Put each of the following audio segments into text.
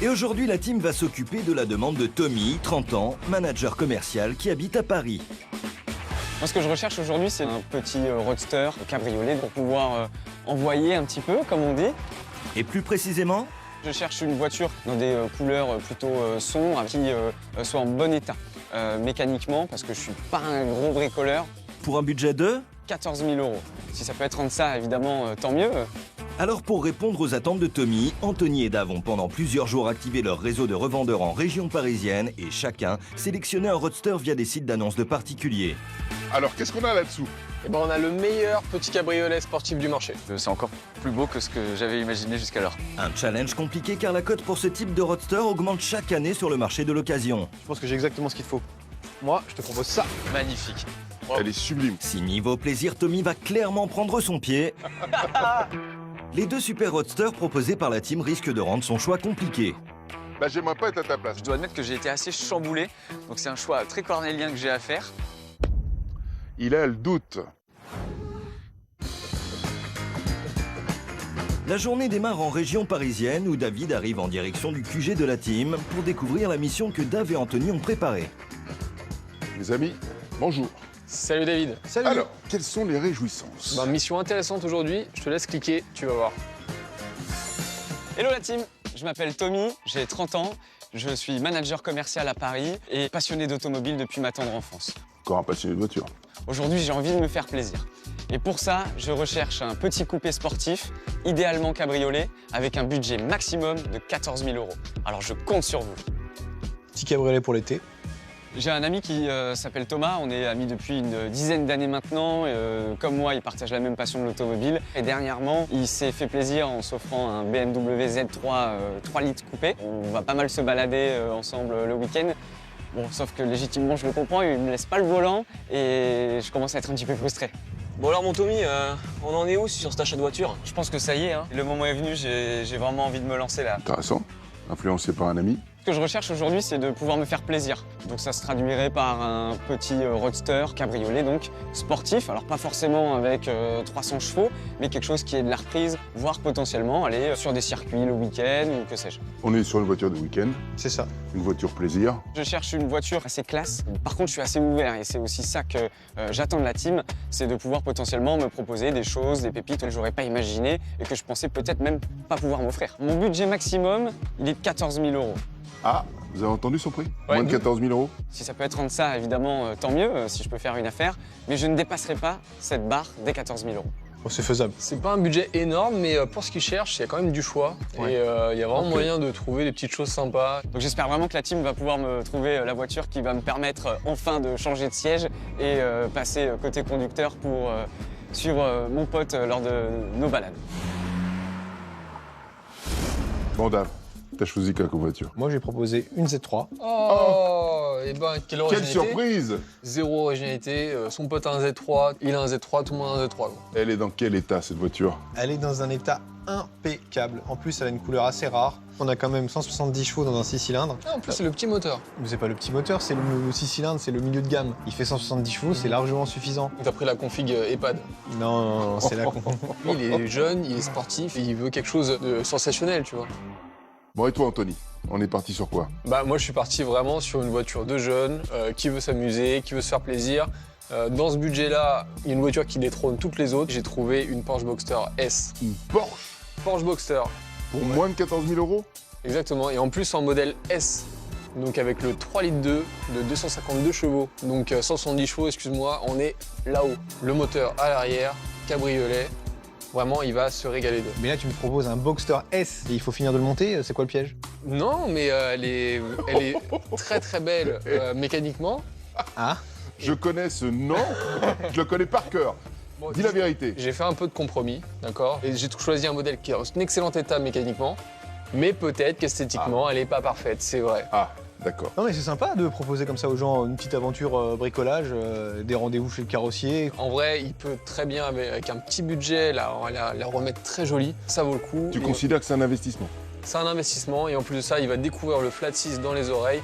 Et aujourd'hui, la team va s'occuper de la demande de Tommy, 30 ans, manager commercial qui habite à Paris. Moi, ce que je recherche aujourd'hui, c'est un petit roadster cabriolet pour pouvoir envoyer un petit peu, comme on dit. Et plus précisément, Je cherche une voiture dans des couleurs plutôt sombres, qui soit en bon état mécaniquement, parce que je suis pas un gros bricoleur. pour un budget de... 14 000 €. Si ça peut être en deçà, évidemment, tant mieux. Alors pour répondre aux attentes de Tommy, Anthony et Dave ont pendant plusieurs jours activé leur réseau de revendeurs en région parisienne et chacun sélectionnait un roadster via des sites d'annonces de particuliers. Alors, qu'est-ce qu'on a là-dessous? Eh ben, on a le meilleur petit cabriolet sportif du marché. C'est encore plus beau que ce que j'avais imaginé jusqu'alors. Un challenge compliqué car la cote pour ce type de roadster augmente chaque année sur le marché de l'occasion. Je pense que j'ai exactement ce qu'il faut. Moi, je te propose ça. Magnifique. Elle est sublime. Si niveau plaisir, Tommy va clairement prendre son pied. Les deux super roadsters proposés par la team risquent de rendre son choix compliqué. Bah, j'aimerais pas être à ta place. Je dois admettre que j'ai été assez chamboulé, donc c'est un choix très cornélien que j'ai à faire. Il a le doute. La journée démarre en région parisienne où David arrive en direction du QG de la team pour découvrir la mission que Dave et Anthony ont préparée. Les amis, bonjour. Salut David. Salut. Alors, quelles sont les réjouissances? Mission intéressante aujourd'hui. Je te laisse cliquer, tu vas voir. Hello la team, je m'appelle Tommy, j'ai 30 ans, je suis manager commercial à Paris et passionné d'automobile depuis ma tendre enfance. Encore un passionné de voiture. Aujourd'hui, j'ai envie de me faire plaisir. Et pour ça, je recherche un petit coupé sportif, idéalement cabriolet, avec un budget maximum de 14 000 €. Alors je compte sur vous. Petit cabriolet pour l'été. J'ai un ami qui s'appelle Thomas, on est amis depuis une dizaine d'années maintenant. Comme moi, il partage la même passion de l'automobile. Et dernièrement, il s'est fait plaisir en s'offrant un BMW Z3 3 litres coupé. On va pas mal se balader ensemble le week-end. Bon, sauf que légitimement, je le comprends, il me laisse pas le volant et je commence à être un petit peu frustré. Bon alors mon Tommy, on en est où sur cet achat de voiture? Je pense que ça y est, hein. Le moment est venu, j'ai vraiment envie de me lancer là. Intéressant. Influencé par un ami. Ce que je recherche aujourd'hui, c'est de pouvoir me faire plaisir. Donc ça se traduirait par un petit roadster cabriolet, donc sportif. Alors pas forcément avec 300 chevaux, mais quelque chose qui est de la reprise, voire potentiellement aller sur des circuits le week-end ou que sais-je. On est sur une voiture de week-end, C'est ça. une voiture plaisir. Je cherche une voiture assez classe. Par contre, je suis assez ouvert et c'est aussi ça que j'attends de la team, c'est de pouvoir potentiellement me proposer des choses, des pépites que j'aurais pas imaginées et que je pensais peut-être même pas pouvoir m'offrir. Mon budget maximum, il est de 14 000 €. Ah, vous avez entendu son prix? Ouais, Moins de 14 000 €. Si ça peut être en deçà, évidemment, tant mieux, si je peux faire une affaire. Mais je ne dépasserai pas cette barre des 14 000 €. Bon, c'est faisable. C'est pas un budget énorme, mais pour ce qu'ils cherchent, il y a quand même du choix. Ouais. Et il y a vraiment moyen de trouver des petites choses sympas. Donc j'espère vraiment que la team va pouvoir me trouver la voiture qui va me permettre enfin de changer de siège et passer côté conducteur pour suivre mon pote lors de nos balades. Bon, Dave, t'as choisi quoi comme voiture? Moi, j'ai proposé une Z3. Oh, et ben, quelle Quelle originalité. surprise! Zéro originalité. Son pote a un Z3, il a un Z3, tout le monde a un Z3. Quoi. Elle est dans quel état, cette voiture? Elle est dans un état impeccable. En plus, elle a une couleur assez rare. On a quand même 170 chevaux dans un 6 cylindres. Ah, en plus, c'est le petit moteur. Mais c'est pas le petit moteur, c'est le 6 cylindres, c'est le milieu de gamme. Il fait 170 chevaux, c'est largement suffisant. T'as pris la config EHPAD. Non, c'est la con. Lui, il est jeune, il est sportif, et il veut quelque chose de sensationnel, tu vois. Bon, et toi, Anthony? On est parti sur quoi? Bah, moi, je suis parti vraiment sur une voiture de jeune, qui veut s'amuser, qui veut se faire plaisir. Dans ce budget-là, il y a une voiture qui détrône toutes les autres. J'ai trouvé une Porsche Boxster S. Une Porsche? Porsche Boxster, Pour moins de 14 000 €? exactement. Et en plus, en modèle S. Donc avec le 3 litres 2 de 252 chevaux. Donc 170 chevaux, excuse-moi, on est là-haut. Le moteur à l'arrière, cabriolet. Vraiment, il va se régaler d'eux. Mais là, tu me proposes un Boxster S et il faut finir de le monter, c'est quoi le piège? Non, mais elle est très très belle mécaniquement. Ah? Je connais ce nom, je le connais par cœur. Bon, Dis la vérité. J'ai fait un peu de compromis, d'accord? Et j'ai choisi un modèle qui est en excellent état mécaniquement, mais peut-être qu'esthétiquement, elle n'est pas parfaite, c'est vrai. Ah, d'accord. Non mais c'est sympa de proposer comme ça aux gens une petite aventure bricolage, des rendez-vous chez le carrossier. En vrai, il peut très bien, avec un petit budget, la remettre très jolie. Ça vaut le coup. Tu Et considères que c'est un investissement? c'est un investissement, et en plus de ça, il va découvrir le flat 6 dans les oreilles.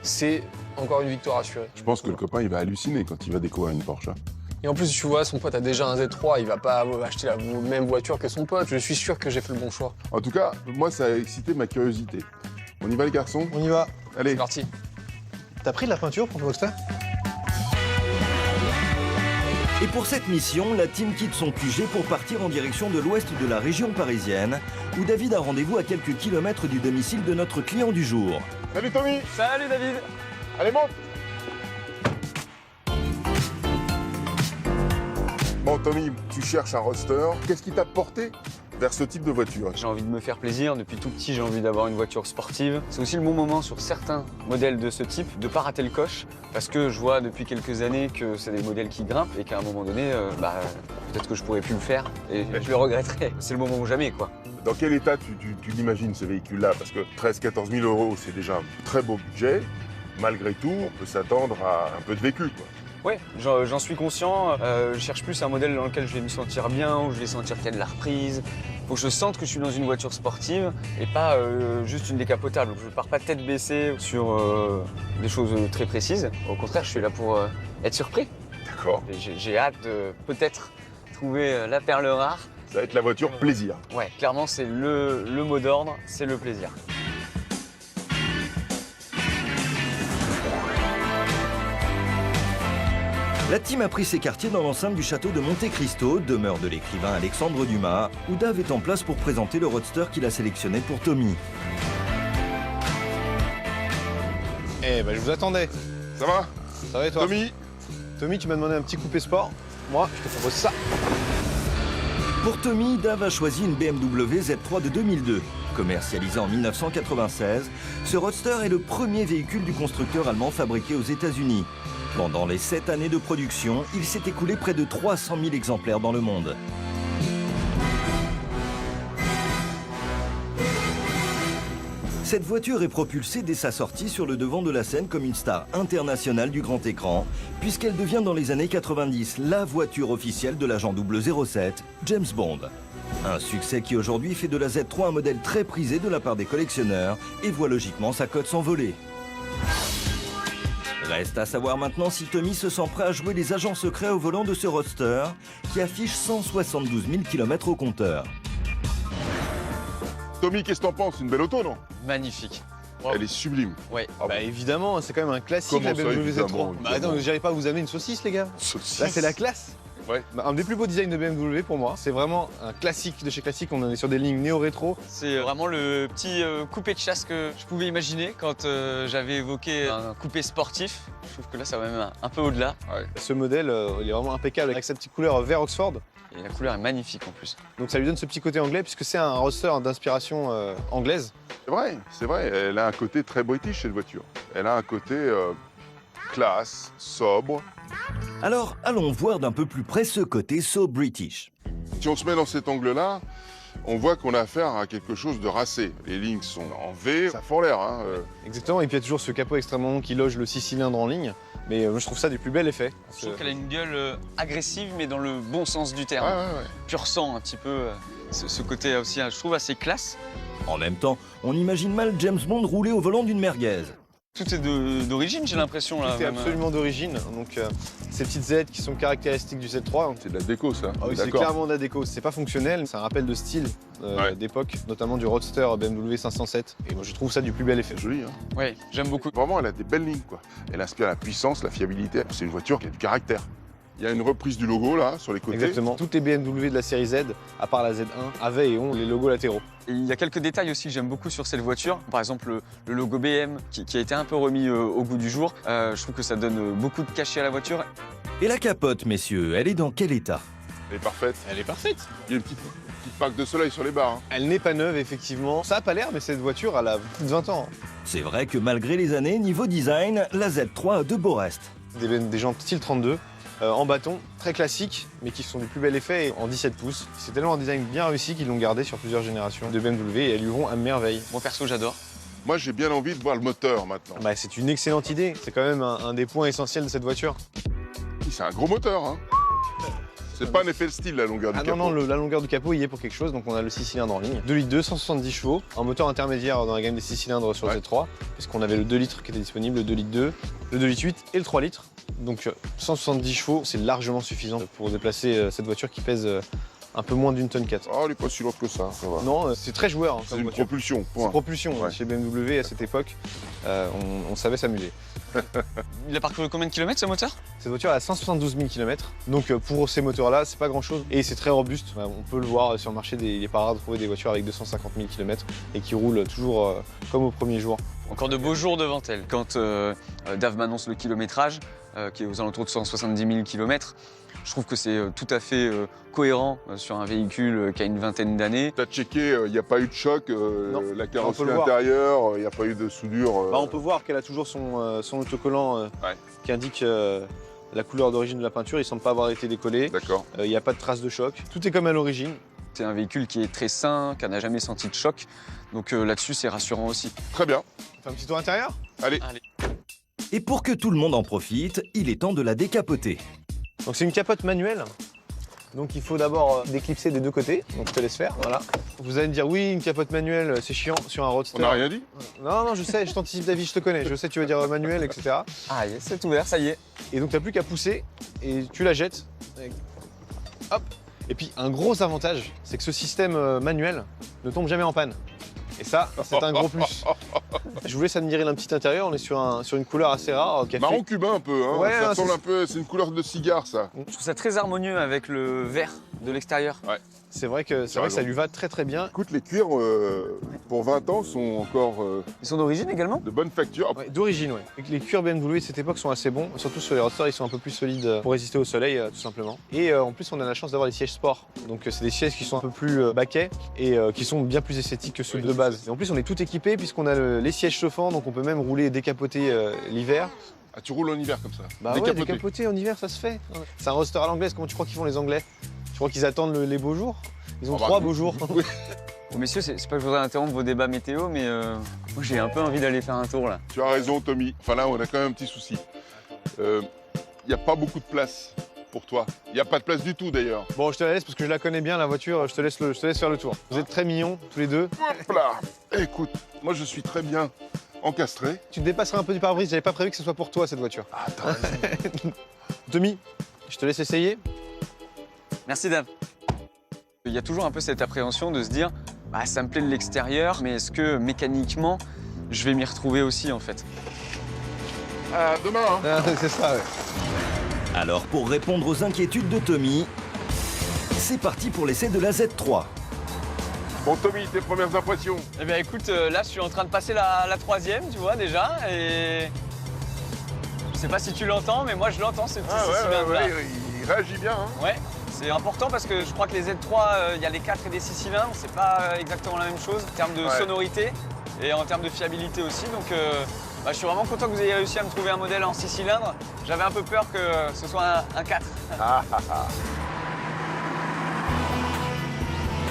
C'est encore une victoire assurée. Je pense que le copain, il va halluciner quand il va découvrir une Porsche. Et en plus, tu vois, son pote a déjà un Z3, il va pas acheter la même voiture que son pote. Je suis sûr que j'ai fait le bon choix. En tout cas, moi, ça a excité ma curiosité. On y va les garçons? On y va. Allez. C'est parti. T'as pris de la peinture pour ton Roadster? Et pour cette mission, la team quitte son QG pour partir en direction de l'ouest de la région parisienne, où David a rendez-vous à quelques kilomètres du domicile de notre client du jour. Salut Tommy. Salut David. Allez, monte. Bon Tommy, tu cherches un roadster. Qu'est-ce qui t'a porté vers ce type de voiture? J'ai envie de me faire plaisir. Depuis tout petit, j'ai envie d'avoir une voiture sportive. C'est aussi le bon moment sur certains modèles de ce type de ne pas rater le coche. Parce que je vois depuis quelques années que c'est des modèles qui grimpent et qu'à un moment donné, peut-être que je pourrais plus le faire et je le regretterais. C'est le moment ou jamais, quoi. Dans quel état tu l'imagines ce véhicule-là? Parce que 13-14 000 euros, c'est déjà un très beau budget. Malgré tout, on peut s'attendre à un peu de vécu, quoi. Ouais, j'en suis conscient. Je cherche plus un modèle dans lequel je vais me sentir bien, où je vais sentir qu'il y a de la reprise. Faut que je sente que je suis dans une voiture sportive et pas juste une décapotable. Je pars pas tête baissée sur des choses très précises. Au contraire, je suis là pour être surpris. D'accord. J'ai hâte de peut-être trouver la perle rare. Ça va être la voiture plaisir. Ouais, clairement, c'est le mot d'ordre, c'est le plaisir. La team a pris ses quartiers dans l'enceinte du château de Monte Cristo, demeure de l'écrivain Alexandre Dumas, où Dave est en place pour présenter le roadster qu'il a sélectionné pour Tommy. Eh ben, je vous attendais. Ça va? Ça va et toi? Tommy, Tu m'as demandé un petit coupé sport. Moi, je te propose ça. Pour Tommy, Dave a choisi une BMW Z3 de 2002. Commercialisé en 1996, ce roadster est le premier véhicule du constructeur allemand fabriqué aux États-Unis. Pendant les 7 années de production, il s'est écoulé près de 300 000 exemplaires dans le monde. Cette voiture est propulsée dès sa sortie sur le devant de la scène comme une star internationale du grand écran, puisqu'elle devient dans les années 90 la voiture officielle de l'agent 007, James Bond. Un succès qui aujourd'hui fait de la Z3 un modèle très prisé de la part des collectionneurs et voit logiquement sa cote s'envoler. Reste à savoir maintenant si Tommy se sent prêt à jouer les agents secrets au volant de ce roadster qui affiche 172 000 km au compteur. Tommy, qu'est-ce que t'en penses? Une belle auto, non? Magnifique. Elle est sublime. Ouais. Ah Bah évidemment, c'est quand même un classique Comment la ça, BMW Z3. évidemment, Bah attends, j'arrive pas à vous amener une saucisse les gars. Saucisse. Là c'est la classe. Ouais. Bah, un des plus beaux designs de BMW pour moi. C'est vraiment un classique de chez classique. On est sur des lignes néo-rétro. C'est vraiment le petit coupé de chasse que je pouvais imaginer quand j'avais évoqué un coupé sportif. Je trouve que là, ça va même un peu au-delà. Ce modèle, il est vraiment impeccable avec sa petite couleur vert Oxford. Et la couleur est magnifique en plus. Donc ça lui donne ce petit côté anglais puisque c'est un roadster d'inspiration anglaise. C'est vrai, elle a un côté très british cette voiture. Elle a un côté classe, sobre. Alors allons voir d'un peu plus près ce côté so British. Si on se met dans cet angle-là, on voit qu'on a affaire à quelque chose de racé. Les lignes sont en V, ça fend l'air. Hein. Exactement, et puis il y a toujours ce capot extrêmement long qui loge le 6 cylindres en ligne. Mais je trouve ça du plus bel effet. Je trouve qu'elle a une gueule agressive, mais dans le bon sens du terme. Ouais. Tu ressens un petit peu ce côté aussi, je trouve, assez classe. En même temps, on imagine mal James Bond rouler au volant d'une merguez. Tout est d'origine, j'ai l'impression. Tout est absolument d'origine. Donc ces petites aides qui sont caractéristiques du Z3. C'est de la déco, ça. Ah oui, c'est clairement de la déco. C'est pas fonctionnel, c'est un rappel de style d'époque, notamment du roadster BMW 507. Et moi je trouve ça du plus bel effet. C'est joli, hein. Oui, j'aime beaucoup. Vraiment, elle a des belles lignes, quoi. Elle inspire la puissance, la fiabilité. C'est une voiture qui a du caractère. Il y a une reprise du logo, là, sur les côtés. Exactement. Toutes les BMW de la série Z, à part la Z1, avaient et ont les logos latéraux. Et il y a quelques détails aussi que j'aime beaucoup sur cette voiture. Par exemple, le logo BM qui a été un peu remis au goût du jour. Je trouve que ça donne beaucoup de cachet à la voiture. Et la capote, messieurs, elle est dans quel état? Elle est parfaite. Elle est parfaite. Il y a une petite plaque de soleil sur les barres. Hein. Elle n'est pas neuve, effectivement. Ça n'a pas l'air, mais cette voiture, elle a plus de 20 ans. C'est vrai que malgré les années, niveau design, la Z3 a de beaux restes. Des jantes style 32. En bâton, très classique, mais qui sont du plus bel effet et en 17 pouces. C'est tellement un design bien réussi qu'ils l'ont gardé sur plusieurs générations de BMW et elles lui vont à merveille. Moi perso, j'adore. Moi, j'ai bien envie de voir le moteur maintenant. Bah, c'est une excellente idée, c'est quand même un des points essentiels de cette voiture. C'est un gros moteur, hein. C'est pas un effet de style, la longueur du capot. Non, la longueur du capot y est pour quelque chose, donc on a le 6 cylindres en ligne. 2 litres 2, 170 chevaux, un moteur intermédiaire dans la gamme des 6 cylindres sur le Z3, puisqu'on avait le 2 litres qui était disponible, le 2 litres 2, le 2 litres 8 et le 3 litres. Donc 170 chevaux, c'est largement suffisant pour déplacer cette voiture qui pèse un peu moins d'une tonne 4. Oh, elle est pas si lourde que ça va. Non, c'est très joueur. Hein, C'est comme une voiture. propulsion, C'est point. propulsion. Ouais. Chez BMW, à cette époque, on savait s'amuser. Il a parcouru combien de kilomètres ce moteur? Cette voiture a 172 000 km, donc pour ces moteurs-là, c'est pas grand-chose. Et c'est très robuste. On peut le voir sur le marché, il est pas rare de trouver des voitures avec 250 000 km et qui roulent toujours comme au premier jour. Encore de beaux jours devant elle. Quand Dave m'annonce le kilométrage, qui est aux alentours de 170 000 km, je trouve que c'est tout à fait cohérent sur un véhicule qui a une vingtaine d'années. T'as checké, il n'y a pas eu de choc, Non, la on peut carrosserie le voir. intérieure, il n'y a pas eu de soudure. Bah, on peut voir qu'elle a toujours son autocollant Ouais. qui indique la couleur d'origine de la peinture. Il semble pas avoir été décollé. D'accord. Il n'y a pas de traces de choc. Tout est comme à l'origine. C'est un véhicule qui est très sain, qui n'a jamais senti de choc. Donc là-dessus, c'est rassurant aussi. Très bien. On fait un petit tour intérieur. Allez. Et pour que tout le monde en profite, il est temps de la décapoter. Donc c'est une capote manuelle. Donc il faut d'abord déclipser des deux côtés. Donc je te laisse faire. Voilà. Vous allez me dire oui, une capote manuelle, c'est chiant sur un roadster. On n'a rien dit? Non, je sais, je t'anticipe David, je te connais. Je sais que tu vas dire manuel, etc. Ah, yes, c'est ouvert, ça y est. Et donc t'as plus qu'à pousser et tu la jettes. Hop. Et puis un gros avantage, c'est que ce système manuel ne tombe jamais en panne. Et ça, c'est un gros plus. Je vous laisse admirer un petit intérieur. On est sur une couleur assez rare, café. Marron cubain un peu, hein. Ouais, Ça hein, ressemble c'est- un peu, c'est une couleur de cigare ça. Je trouve ça très harmonieux avec le vert de l'extérieur. C'est vrai que ça raison. lui va très très bien. Écoute, les cuirs pour 20 ans sont encore Ils sont d'origine également? de bonne facture. Ouais, d'origine, ouais. Les cuirs BMW de cette époque sont assez bons, surtout sur les roadsters, ils sont un peu plus solides pour résister au soleil, tout simplement. Et en plus, on a la chance d'avoir des sièges sport. Donc, c'est des sièges qui sont un peu plus baquets et qui sont bien plus esthétiques que ceux Oui, de base. Et en plus, on est tout équipé puisqu'on a les sièges chauffants, donc on peut même rouler et décapoter l'hiver. Ah, tu roules en hiver comme ça. Bah ouais, décapoter en hiver, ça se fait. C'est un roadster à l'anglaise, comment tu crois qu'ils font les Anglais? Tu crois qu'ils attendent les beaux jours? Ils ont Ah bah, 3 beaux jours. Bon, messieurs, c'est pas que je voudrais interrompre vos débats météo, mais moi j'ai un peu envie d'aller faire un tour là. Tu as raison, Tommy. Enfin là, on a quand même un petit souci. Il n'y a pas beaucoup de place pour toi. Il n'y a pas de place du tout d'ailleurs. Bon, je te la laisse parce que je la connais bien, la voiture, je te laisse faire le tour. Vous êtes très mignons, tous les deux. Hop là. Écoute, moi je suis très bien encastré. Tu te dépasseras un peu du pare-brise, j'avais pas prévu que ce soit pour toi cette voiture. Ah, t'as raison. Tommy, je te laisse essayer. Merci Dave. Il y a toujours un peu cette appréhension de se dire bah, ça me plaît de l'extérieur, mais est-ce que mécaniquement je vais m'y retrouver aussi en fait? À demain, hein. C'est ça, ouais. Alors pour répondre aux inquiétudes de Tommy, c'est parti pour l'essai de la Z3. Bon, Tommy, tes premières impressions? Eh bien écoute, là je suis en train de passer la troisième, tu vois déjà, et je sais pas si tu l'entends, mais moi je l'entends ce petit cylindre-là. il réagit bien, hein. Ouais, c'est important parce que je crois que les Z3, il y a les 4 et des 6 cylindres, c'est pas exactement la même chose en termes de Ouais. sonorité et en termes de fiabilité aussi. Donc bah, je suis vraiment content que vous ayez réussi à me trouver un modèle en 6 cylindres. J'avais un peu peur que ce soit un 4.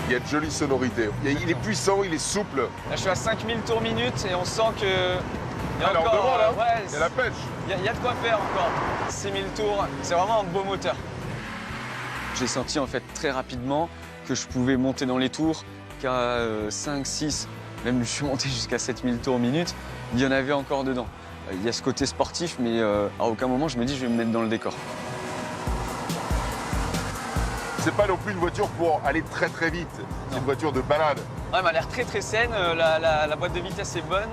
Il y a de jolies sonorités. Il est puissant, il est souple. Là je suis à 5000 tours minute et on sent que... Il y a Alors encore, devant là, ouais, il y a la pêche. il y a de quoi faire encore. 6000 tours, c'est vraiment un beau moteur. J'ai senti en fait très rapidement que je pouvais monter dans les tours, qu'à 5, 6, même je suis monté jusqu'à 7000 tours minute, il y en avait encore dedans. Il y a ce côté sportif, mais à aucun moment je me dis je vais me mettre dans le décor. C'est pas non plus une voiture pour aller très très vite. C'est une voiture de balade. Ouais, elle m'a l'air très très saine, la boîte de vitesse est bonne.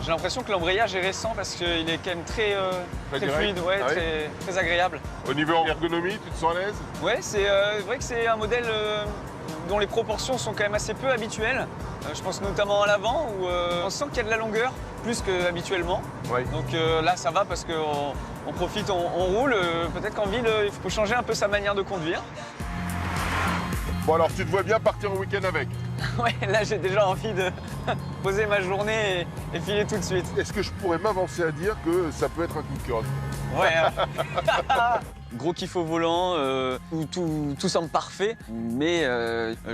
J'ai l'impression que l'embrayage est récent parce qu'il est quand même très direct. fluide, ouais, Ah oui très agréable. Au niveau ergonomie, tu te sens à l'aise? Ouais, c'est vrai que c'est un modèle dont les proportions sont quand même assez peu habituelles. Je pense notamment à l'avant où on sent qu'il y a de la longueur plus qu'habituellement. Oui. Donc là, ça va parce qu'on profite, on roule. Peut-être qu'en ville, il faut changer un peu sa manière de conduire. Bon alors, tu te vois bien partir au week-end avec. Ouais, là, j'ai déjà envie de poser ma journée et filer tout de suite. Est-ce que je pourrais m'avancer à dire que ça peut être un coup de cœur? Ouais. Gros kiff au volant, tout semble parfait, mais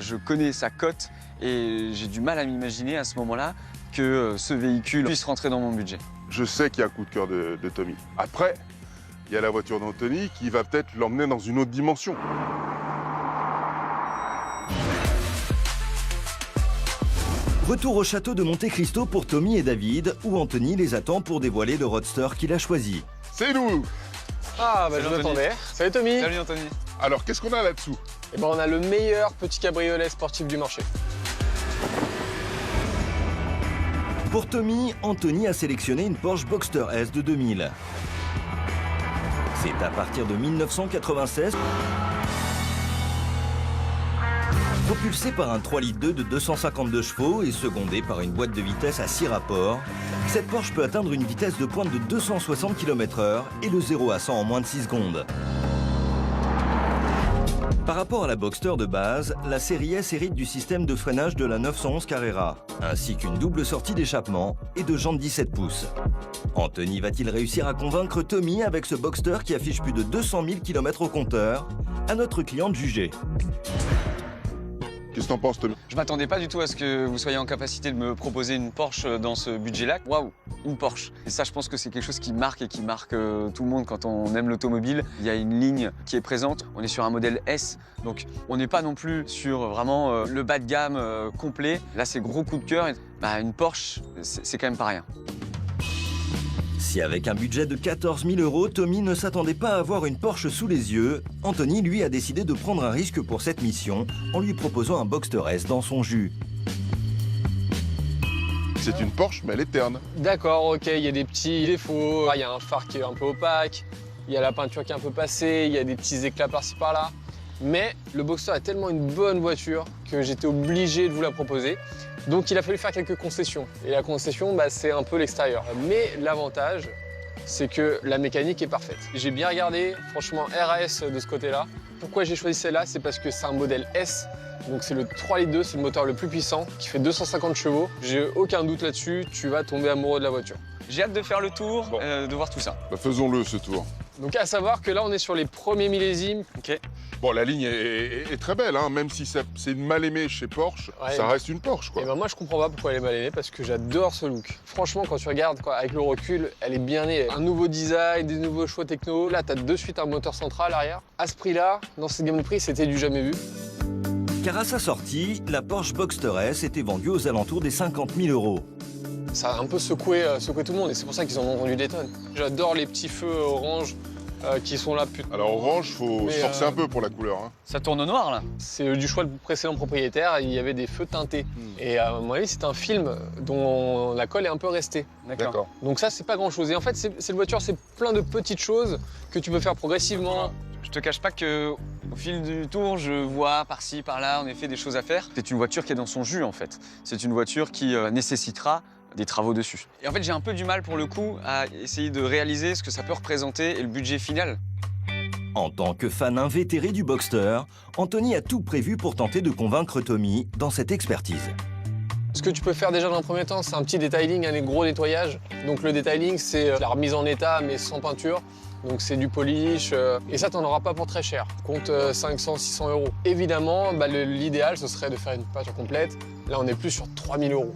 je connais sa cote et j'ai du mal à m'imaginer à ce moment-là que ce véhicule puisse rentrer dans mon budget. Je sais qu'il y a un coup de cœur de Tommy. Après, il y a la voiture d'Anthony qui va peut-être l'emmener dans une autre dimension. Retour au château de Monte Cristo pour Tommy et David, où Anthony les attend pour dévoiler le roadster qu'il a choisi. C'est nous! Ah, bah Salut, je Anthony. m'attendais. Salut Tommy. Salut Anthony. Alors, qu'est-ce qu'on a là-dessous? Et ben on a le meilleur petit cabriolet sportif du marché. Pour Tommy, Anthony a sélectionné une Porsche Boxster S de 2000. C'est à partir de 1996. Propulsé par un 3,2 litres de 252 chevaux et secondé par une boîte de vitesse à 6 rapports, cette Porsche peut atteindre une vitesse de pointe de 260 km/h et le 0 à 100 en moins de 6 secondes. Par rapport à la Boxster de base, la série S hérite du système de freinage de la 911 Carrera, ainsi qu'une double sortie d'échappement et de jantes 17 pouces. Anthony va-t-il réussir à convaincre Tommy avec ce Boxster qui affiche plus de 200 000 km au compteur? À notre client de juger. Qu'est-ce que t'en penses, Tommy? Je m'attendais pas du tout à ce que vous soyez en capacité de me proposer une Porsche dans ce budget-là. Waouh, une Porsche. Et ça, je pense que c'est quelque chose qui marque et qui marque tout le monde quand on aime l'automobile. Il y a une ligne qui est présente. On est sur un modèle S, donc on n'est pas non plus sur vraiment le bas de gamme complet. Là, c'est gros coup de cœur. Bah, une Porsche, c'est quand même pas rien. Si avec un budget de 14 000 €, Tommy ne s'attendait pas à avoir une Porsche sous les yeux, Anthony, lui, a décidé de prendre un risque pour cette mission en lui proposant un Boxster S dans son jus. C'est une Porsche, mais elle est terne. D'accord, ok, il y a des petits défauts, il y a un phare qui est un peu opaque, il y a la peinture qui est un peu passée, il y a des petits éclats par-ci par-là. Mais le Boxster est tellement une bonne voiture que j'étais obligé de vous la proposer. Donc il a fallu faire quelques concessions. Et la concession, bah, c'est un peu l'extérieur. Mais l'avantage, c'est que la mécanique est parfaite. J'ai bien regardé, franchement, RAS de ce côté-là. Pourquoi j'ai choisi celle-là? C'est parce que c'est un modèle S. Donc c'est le 3,2 litres, c'est le moteur le plus puissant, qui fait 250 chevaux. J'ai aucun doute là-dessus, tu vas tomber amoureux de la voiture. J'ai hâte de faire le tour, Bon. de voir tout ça. Bah, faisons-le, ce tour. Donc à savoir que là, on est sur les premiers millésimes. Ok. Bon, la ligne est très belle, hein. Même si c'est une mal aimée chez Porsche, Ouais. ça reste une Porsche, quoi. Et ben moi, je comprends pas pourquoi elle est mal aimée, parce que j'adore ce look. Franchement, quand tu regardes, quoi, avec le recul, elle est bien née. Un nouveau design, des nouveaux choix techno. Là, t'as de suite un moteur central arrière. À ce prix-là, dans cette gamme de prix, c'était du jamais vu. Car à sa sortie, la Porsche Boxster S était vendue aux alentours des 50 000 €. Ça a un peu secoué tout le monde, et c'est pour ça qu'ils en ont vendu des tonnes. J'adore les petits feux orange qui sont là. Alors, orange, faut Mais, se forcer un peu pour la couleur, hein. Ça tourne au noir, là. C'est du choix du précédent propriétaire, il y avait des feux teintés. Et à mon avis, c'est un film dont la colle est un peu restée. D'accord. Donc ça, c'est pas grand-chose. Et en fait, cette voiture, c'est plein de petites choses que tu peux faire progressivement. Je te cache pas que au fil du tour, je vois par-ci, par-là, en effet, des choses à faire. C'est une voiture qui est dans son jus, en fait. C'est une voiture qui nécessitera des travaux dessus. Et en fait, j'ai un peu du mal, pour le coup, à essayer de réaliser ce que ça peut représenter et le budget final. En tant que fan invétéré du Boxster, Anthony a tout prévu pour tenter de convaincre Tommy dans cette expertise. Ce que tu peux faire déjà dans un premier temps, c'est un petit detailing, un gros nettoyage. Donc le detailing, c'est la remise en état, mais sans peinture. Donc c'est du polish, et ça, t'en auras pas pour très cher. Compte 500, 600 €. Évidemment, bah, l'idéal, ce serait de faire une peinture complète. Là, on est plus sur 3000 €.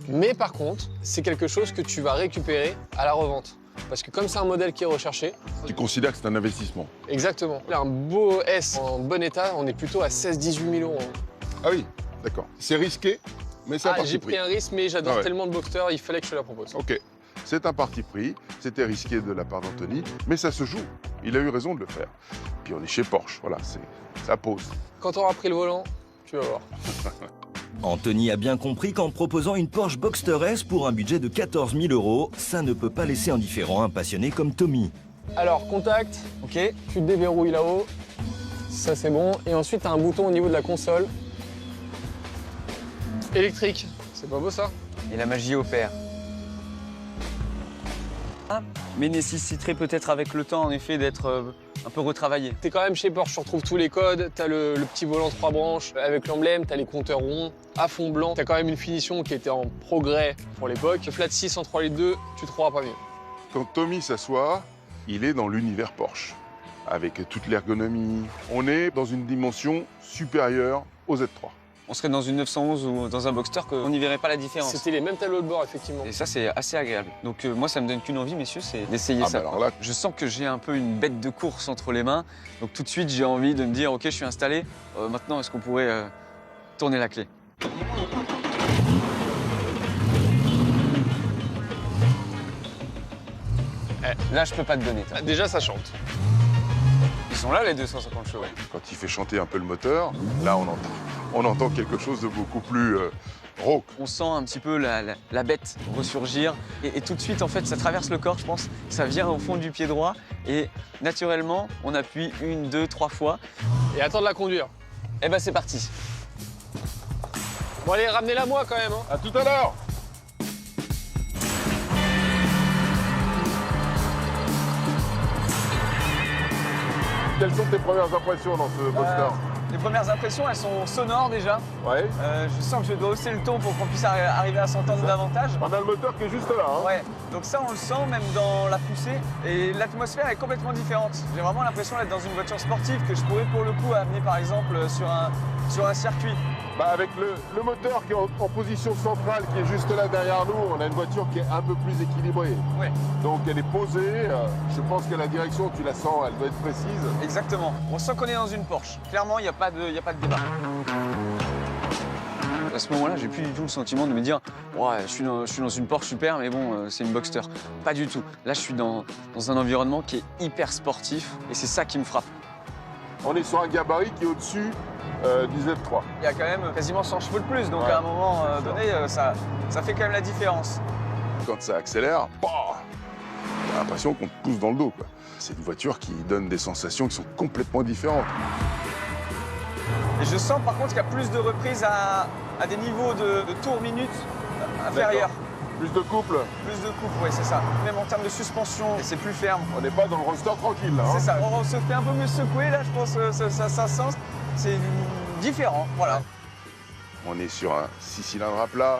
Mais par contre, c'est quelque chose que tu vas récupérer à la revente. Parce que comme c'est un modèle qui est recherché, Tu considères que c'est un investissement? exactement. Là, un beau S en bon état, on est plutôt à 16-18 000 €. Ah oui, d'accord. C'est risqué, mais c'est un parti J'ai pris. pris un risque, mais j'adore Ah ouais. tellement le Boxster, il fallait que je te la propose. Ok, c'est un parti pris, c'était risqué de la part d'Anthony, mais ça se joue. Il a eu raison de le faire. Puis on est chez Porsche, voilà, ça pose. Quand tu auras pris le volant, tu vas voir. Anthony a bien compris qu'en proposant une Porsche Boxster S pour un budget de 14 000 €, ça ne peut pas laisser indifférent un passionné comme Tommy. Alors, contact, Ok. tu te déverrouilles là-haut. Ça, c'est bon. Et ensuite, tu as un bouton au niveau de la console. Électrique. C'est pas beau, ça? Et la magie opère. Mais nécessiterait peut-être avec le temps, en effet, d'être un peu retravaillé. T'es quand même chez Porsche, tu retrouves tous les codes. T'as le petit volant 3 branches avec l'emblème, t'as les compteurs ronds, à fond blanc. T'as quand même une finition qui était en progrès pour l'époque. Le flat 6 en 3,2 litres, tu te trouveras pas mieux. Quand Tommy s'assoit, il est dans l'univers Porsche, avec toute l'ergonomie. On est dans une dimension supérieure au Z3. On serait dans une 911 ou dans un Boxster qu'on n'y verrait pas la différence. C'était les mêmes tableaux de bord, effectivement. Et ça, c'est assez agréable. Donc moi, ça me donne qu'une envie, messieurs, c'est d'essayer Ah ça. bah alors là- Je sens que j'ai un peu une bête de course entre les mains. Donc tout de suite, j'ai envie de me dire, OK, je suis installé. Maintenant, est-ce qu'on pourrait tourner la clé? Là, je peux pas te donner. Déjà, ça chante. sont là les 250 chevaux. Quand il fait chanter un peu le moteur, là on entend quelque chose de beaucoup plus rauque. On sent un petit peu la bête ressurgir et tout de suite en fait ça traverse le corps je pense, ça vient au fond du pied droit et naturellement on appuie 1, 2, 3 fois. Et attends de la conduire. Et ben c'est parti. Bon allez, ramenez-la moi quand même. Hein. À tout à l'heure. Quelles sont tes premières impressions dans ce Boxster? Les premières impressions elles sont sonores déjà. Ouais. Je sens que je dois hausser le ton pour qu'on puisse arriver à s'entendre davantage. On a le moteur qui est juste là. Hein. Ouais, donc ça on le sent même dans la poussée et l'atmosphère est complètement différente. J'ai vraiment l'impression d'être dans une voiture sportive que je pourrais pour le coup amener par exemple sur un circuit. Bah avec le moteur qui est en position centrale, qui est juste là derrière nous, on a une voiture qui est un peu plus équilibrée. Ouais. Donc elle est posée, je pense que la direction, tu la sens, elle doit être précise. Exactement. On sent qu'on est dans une Porsche. Clairement, il n'y a pas de débat. À ce moment-là, j'ai plus du tout le sentiment de me dire ouais, je suis dans une Porsche super, mais bon, c'est une Boxster. Pas du tout. Là, je suis dans un environnement qui est hyper sportif et c'est ça qui me frappe. On est sur un gabarit qui est au-dessus du Z3. Il y a quand même quasiment 100 chevaux de plus, donc Ouais. à un moment donné, ça fait quand même la différence. Quand ça accélère, bah, t'as l'impression qu'on te pousse dans le dos, quoi. C'est une voiture qui donne des sensations qui sont complètement différentes. Et je sens par contre qu'il y a plus de reprises à des niveaux de tours minutes inférieurs. Plus de couple, Plus de coupe, oui, c'est ça. Même en termes de suspension, c'est plus ferme. on n'est pas dans le roster tranquille, là. Hein. C'est ça. On se fait un peu mieux secouer, là, je pense, ça sent. C'est différent, voilà. On est sur un 6 cylindres à plat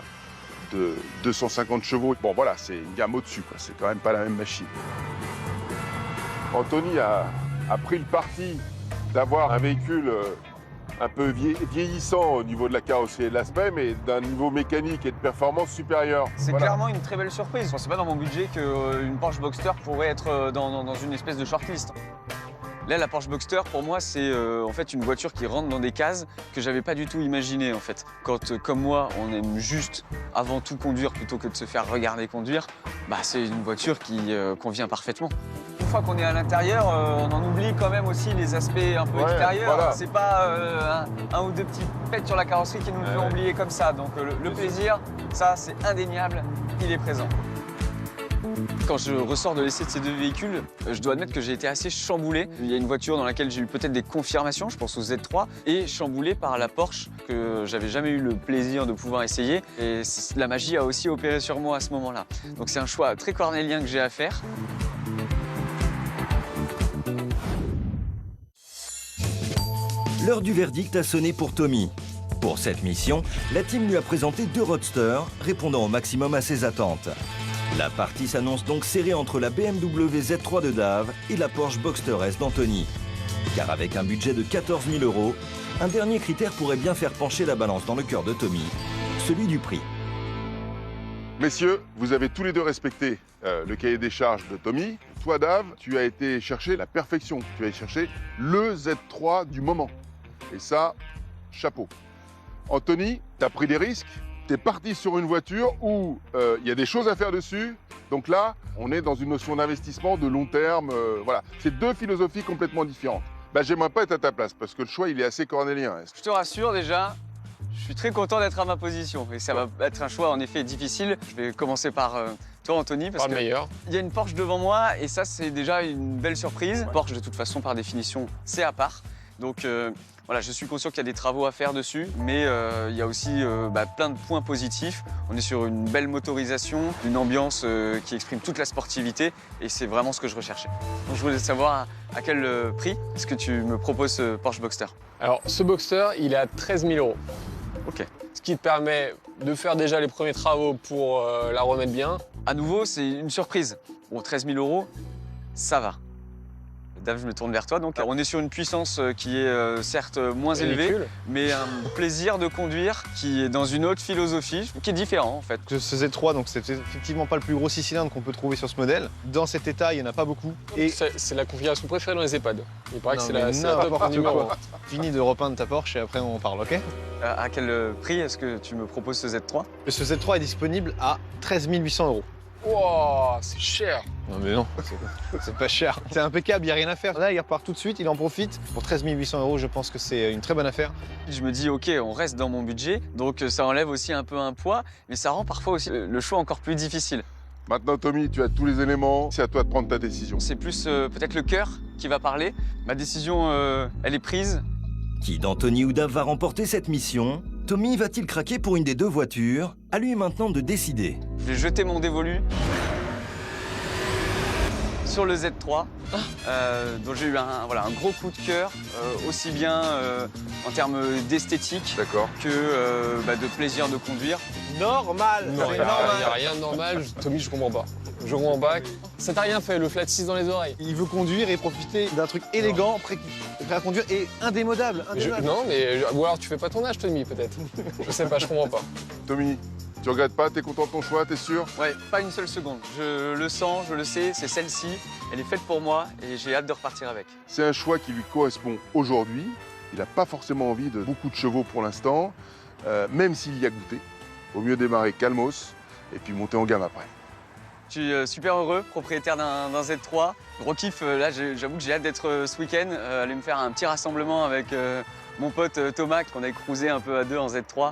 de 250 chevaux. Bon, voilà, c'est une gamme au-dessus, quoi. C'est quand même pas la même machine. Anthony a pris le parti d'avoir un véhicule un peu vieillissant au niveau de la carrosserie et de l'aspect, mais d'un niveau mécanique et de performance supérieur. C'est Voilà. clairement une très belle surprise. Je pensais pas dans mon budget qu'une Porsche Boxster pourrait être dans une espèce de shortlist. Là, la Porsche Boxster, pour moi, c'est en fait une voiture qui rentre dans des cases que j'avais pas du tout imaginées, en fait. Quand, comme moi, on aime juste avant tout conduire plutôt que de se faire regarder conduire, bah, c'est une voiture qui convient parfaitement. Une fois qu'on est à l'intérieur, on en oublie quand même aussi les aspects un peu Ouais, extérieurs. voilà. C'est pas un ou deux petits pets sur la carrosserie qui nous le font oublier comme ça. Donc le plaisir, ça, c'est indéniable, il est présent. Quand je ressors de l'essai de ces deux véhicules, je dois admettre que j'ai été assez chamboulé. Il y a une voiture dans laquelle j'ai eu peut-être des confirmations, je pense au Z3, et chamboulé par la Porsche que j'avais jamais eu le plaisir de pouvoir essayer. Et la magie a aussi opéré sur moi à ce moment-là. Donc c'est un choix très cornélien que j'ai à faire. L'heure du verdict a sonné pour Tommy. Pour cette mission, la team lui a présenté deux roadsters répondant au maximum à ses attentes. La partie s'annonce donc serrée entre la BMW Z3 de Dave et la Porsche Boxster S d'Anthony. Car avec un budget de 14 000 €, un dernier critère pourrait bien faire pencher la balance dans le cœur de Tommy, celui du prix. Messieurs, vous avez tous les deux respecté le cahier des charges de Tommy. Toi, Dave, tu as été chercher la perfection. Tu as été chercher le Z3 du moment. Et ça, chapeau. Anthony, tu as pris des risques. Tu es parti sur une voiture où il y a des choses à faire dessus. Donc là, on est dans une notion d'investissement de long terme. Voilà, c'est deux philosophies complètement différentes. Bah, j'aimerais pas être à ta place parce que le choix, il est assez cornélien. Je te rassure déjà, je suis très content d'être à ma position. Et ça va être un choix en effet difficile. Je vais commencer par toi, Anthony, parce Pas le que meilleur. il y a une Porsche devant moi et ça, c'est déjà une belle surprise. Porsche, de toute façon, par définition, c'est à part. Donc voilà, je suis conscient qu'il y a des travaux à faire dessus, mais il y a aussi plein de points positifs. On est sur une belle motorisation, une ambiance qui exprime toute la sportivité et c'est vraiment ce que je recherchais. Donc je voulais savoir à quel prix est-ce que tu me proposes ce Porsche Boxster? Alors, ce Boxster, il est à 13 000 €. Ok. Ce qui te permet de faire déjà les premiers travaux pour la remettre bien. À nouveau, c'est une surprise. Bon, 13 000 €, ça va. Dave, je me tourne vers toi. Donc, on est sur une puissance qui est certes moins élevée, Véhicule. mais un plaisir de conduire qui est dans une autre philosophie, qui est différent en fait. Ce Z3, donc c'est effectivement pas le plus gros 6 cylindres qu'on peut trouver sur ce modèle. Dans cet état, il n'y en a pas beaucoup. Et C'est la configuration préférée dans les EHPAD. Il paraît que Non, c'est mais la top n'importe numéro quoi. Fini de repeindre ta Porsche et après on parle, ok? À quel prix est-ce que tu me proposes ce Z3? Ce Z3 est disponible à 13 800 €. Wow, c'est cher. Non mais non, c'est pas cher. C'est impeccable, il n'y a rien à faire. Là, il repart tout de suite, il en profite. Pour 13 800 €, je pense que c'est une très bonne affaire. Je me dis, ok, on reste dans mon budget, donc ça enlève aussi un peu un poids, mais ça rend parfois aussi le choix encore plus difficile. Maintenant, Tommy, tu as tous les éléments. C'est à toi de prendre ta décision. C'est plus peut-être le cœur qui va parler. Ma décision, elle est prise. Qui d'Anthony ou Dave va remporter cette mission? Tommy va-t-il craquer pour une des deux voitures? À lui maintenant de décider. Je vais jeter mon dévolu sur le Z3, dont j'ai eu un gros coup de cœur, aussi bien en termes d'esthétique D'accord. que de plaisir de conduire. Normal. Non, c'est il n'y a normal. rien de normal. Tommy, je comprends pas. Je comprends pas. Ça t'a rien fait, le flat 6 dans les oreilles. Il veut conduire et profiter d'un truc élégant, prêt à conduire et indémodable. Non, mais ou alors tu fais pas ton âge, Tommy, peut-être. Je sais pas, je comprends pas. Tommy, tu regrettes pas? T'es content de ton choix? T'es sûr? Ouais, pas une seule seconde. Je le sens, je le sais, c'est celle-ci. Elle est faite pour moi et j'ai hâte de repartir avec. C'est un choix qui lui correspond aujourd'hui. Il n'a pas forcément envie de beaucoup de chevaux pour l'instant, même s'il y a goûté. Vaut mieux démarrer calmos et puis monter en gamme après. Je suis super heureux, propriétaire d'un Z3. Gros kiff, là j'avoue que j'ai hâte d'être ce week-end, aller me faire un petit rassemblement avec mon pote Thomas, qu'on a cruisé un peu à deux en Z3.